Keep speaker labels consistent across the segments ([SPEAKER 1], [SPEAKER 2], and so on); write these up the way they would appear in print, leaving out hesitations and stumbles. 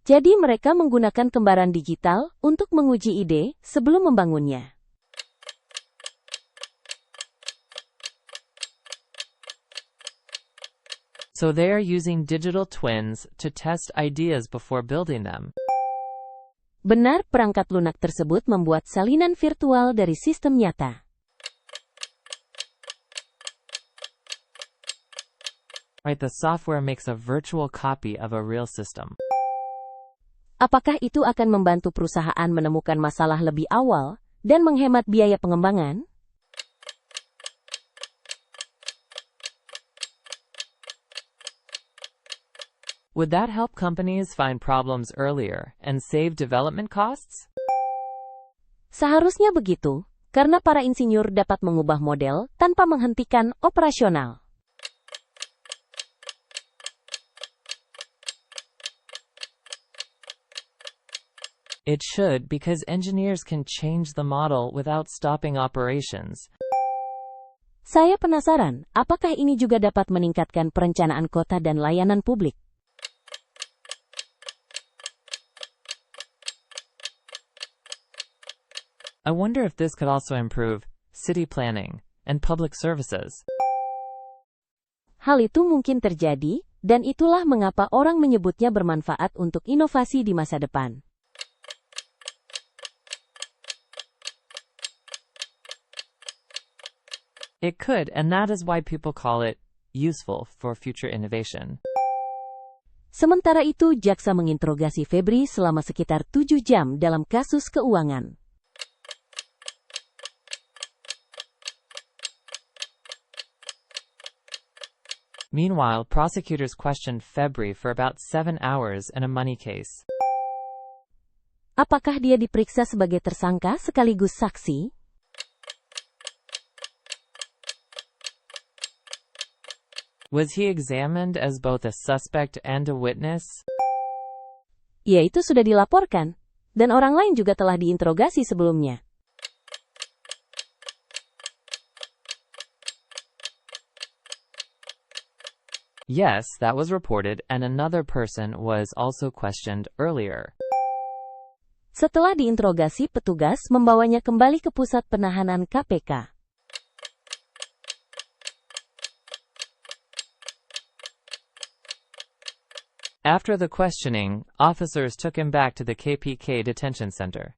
[SPEAKER 1] Jadi mereka menggunakan kembaran digital untuk menguji ide sebelum membangunnya.
[SPEAKER 2] So they are using digital twins to test ideas before building them.
[SPEAKER 1] Benar, perangkat lunak tersebut membuat salinan virtual dari sistem nyata.
[SPEAKER 2] Right, the software makes a virtual copy of a real system.
[SPEAKER 1] Apakah itu akan membantu perusahaan menemukan masalah lebih awal dan menghemat biaya pengembangan?
[SPEAKER 2] Would that help companies find problems earlier and save development costs?
[SPEAKER 1] Seharusnya begitu, karena para insinyur dapat mengubah model tanpa menghentikan operasional.
[SPEAKER 2] It should, because engineers can change the model without stopping operations.
[SPEAKER 1] Saya penasaran, apakah ini juga dapat meningkatkan perencanaan kota dan layanan publik?
[SPEAKER 2] I wonder if this could also improve city planning and public services.
[SPEAKER 1] Hal itu mungkin terjadi, dan itulah mengapa orang menyebutnya bermanfaat untuk inovasi di masa depan.
[SPEAKER 2] It could, and that is why people call it useful for future innovation.
[SPEAKER 1] Sementara itu, jaksa menginterogasi Febri selama sekitar 7 jam dalam kasus keuangan.
[SPEAKER 2] Meanwhile, prosecutors questioned Febri for about 7 hours in a money case.
[SPEAKER 1] Apakah dia diperiksa sebagai tersangka sekaligus saksi?
[SPEAKER 2] Was he examined as both a suspect and a witness?
[SPEAKER 1] Ya, itu sudah dilaporkan, dan orang lain juga telah diinterogasi sebelumnya.
[SPEAKER 2] Yes, that was reported, and another person was also questioned earlier.
[SPEAKER 1] Setelah diinterogasi, petugas membawanya kembali ke pusat penahanan KPK.
[SPEAKER 2] After the questioning, officers took him back to the KPK detention center.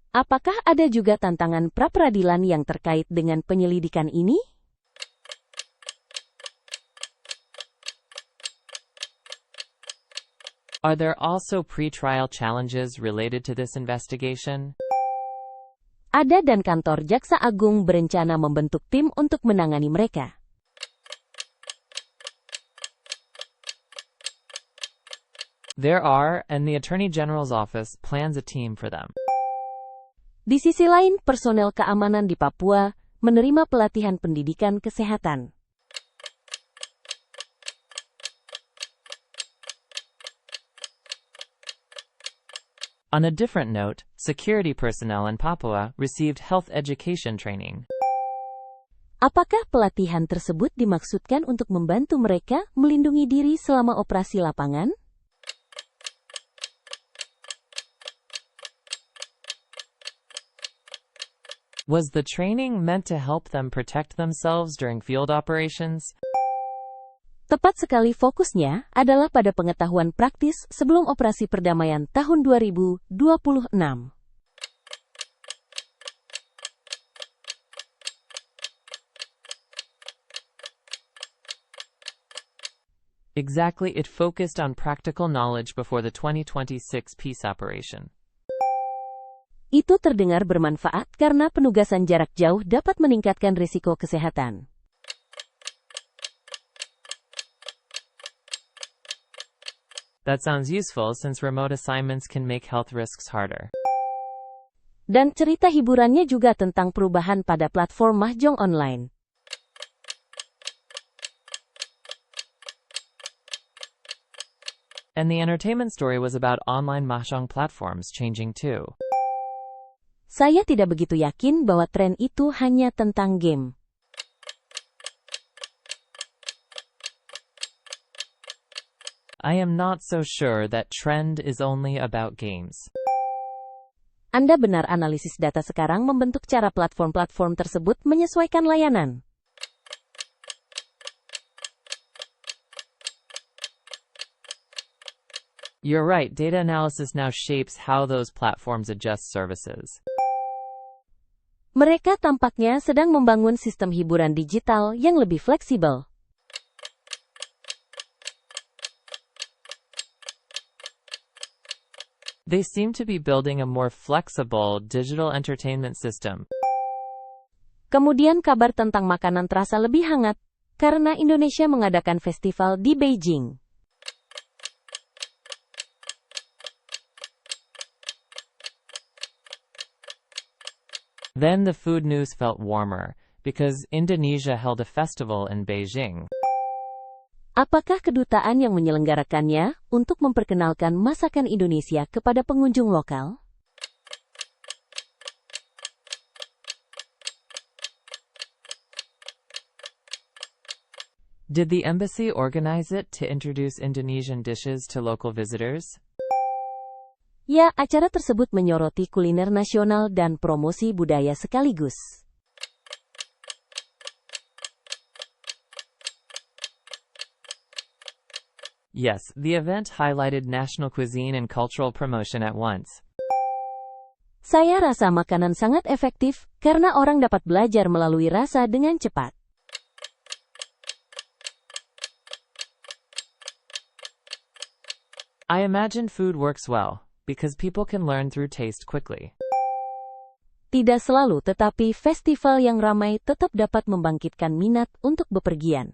[SPEAKER 1] Apakah ada juga tantangan pra-peradilan yang terkait dengan penyelidikan ini?
[SPEAKER 2] Are there also pre-trial challenges related to this investigation?
[SPEAKER 1] Ada, dan kantor Jaksa Agung berencana membentuk tim untuk menangani mereka.
[SPEAKER 2] There are, and the Attorney General's office plans a team for them.
[SPEAKER 1] Di sisi lain, personel keamanan di Papua menerima pelatihan pendidikan kesehatan.
[SPEAKER 2] On a different note, security personnel in Papua received health education training.
[SPEAKER 1] Apakah pelatihan tersebut dimaksudkan untuk membantu mereka melindungi diri selama operasi lapangan?
[SPEAKER 2] Was the training meant to help them protect themselves during field operations?
[SPEAKER 1] Tepat sekali, fokusnya adalah pada pengetahuan praktis sebelum operasi perdamaian tahun 2026.
[SPEAKER 2] Exactly, it focused on practical knowledge before the 2026 peace operation.
[SPEAKER 1] Itu terdengar bermanfaat karena penugasan jarak jauh dapat meningkatkan risiko kesehatan.
[SPEAKER 2] That sounds useful since remote assignments can make health risks harder.
[SPEAKER 1] Dan cerita hiburannya juga tentang perubahan pada platform mahjong online.
[SPEAKER 2] And the entertainment story was about online mahjong platforms changing too.
[SPEAKER 1] Saya tidak begitu yakin bahwa tren itu hanya tentang game.
[SPEAKER 2] I am not so sure that trend is only about games.
[SPEAKER 1] Anda benar, analisis data sekarang membentuk cara platform-platform tersebut menyesuaikan layanan.
[SPEAKER 2] You're right, data analysis now shapes how those platforms adjust services.
[SPEAKER 1] Mereka tampaknya sedang membangun sistem hiburan digital yang lebih fleksibel.
[SPEAKER 2] They seem to be building a more flexible digital entertainment system.
[SPEAKER 1] Kemudian kabar tentang makanan terasa lebih hangat, karena Indonesia mengadakan festival di Beijing.
[SPEAKER 2] Then the food news felt warmer, because Indonesia held a festival in Beijing.
[SPEAKER 1] Apakah kedutaan yang menyelenggarakannya untuk memperkenalkan masakan Indonesia kepada pengunjung lokal?
[SPEAKER 2] Did the embassy organize it to introduce Indonesian dishes to local visitors?
[SPEAKER 1] Ya, acara tersebut menyoroti kuliner nasional dan promosi budaya sekaligus.
[SPEAKER 2] Yes, the event highlighted national cuisine and cultural promotion at once.
[SPEAKER 1] Saya rasa makanan sangat efektif karena orang dapat belajar melalui rasa dengan cepat.
[SPEAKER 2] I imagine food works well, because people can learn through taste quickly.
[SPEAKER 1] Tidak selalu, tetapi festival yang ramai tetap dapat membangkitkan minat untuk bepergian.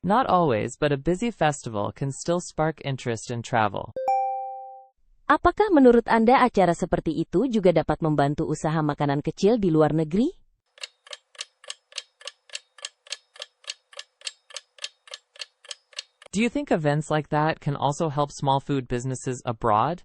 [SPEAKER 2] Not always, but a busy festival can still spark interest in travel.
[SPEAKER 1] Apakah menurut Anda acara seperti itu juga dapat membantu usaha makanan kecil di luar negeri?
[SPEAKER 2] Do you think events like that can also help small food businesses abroad?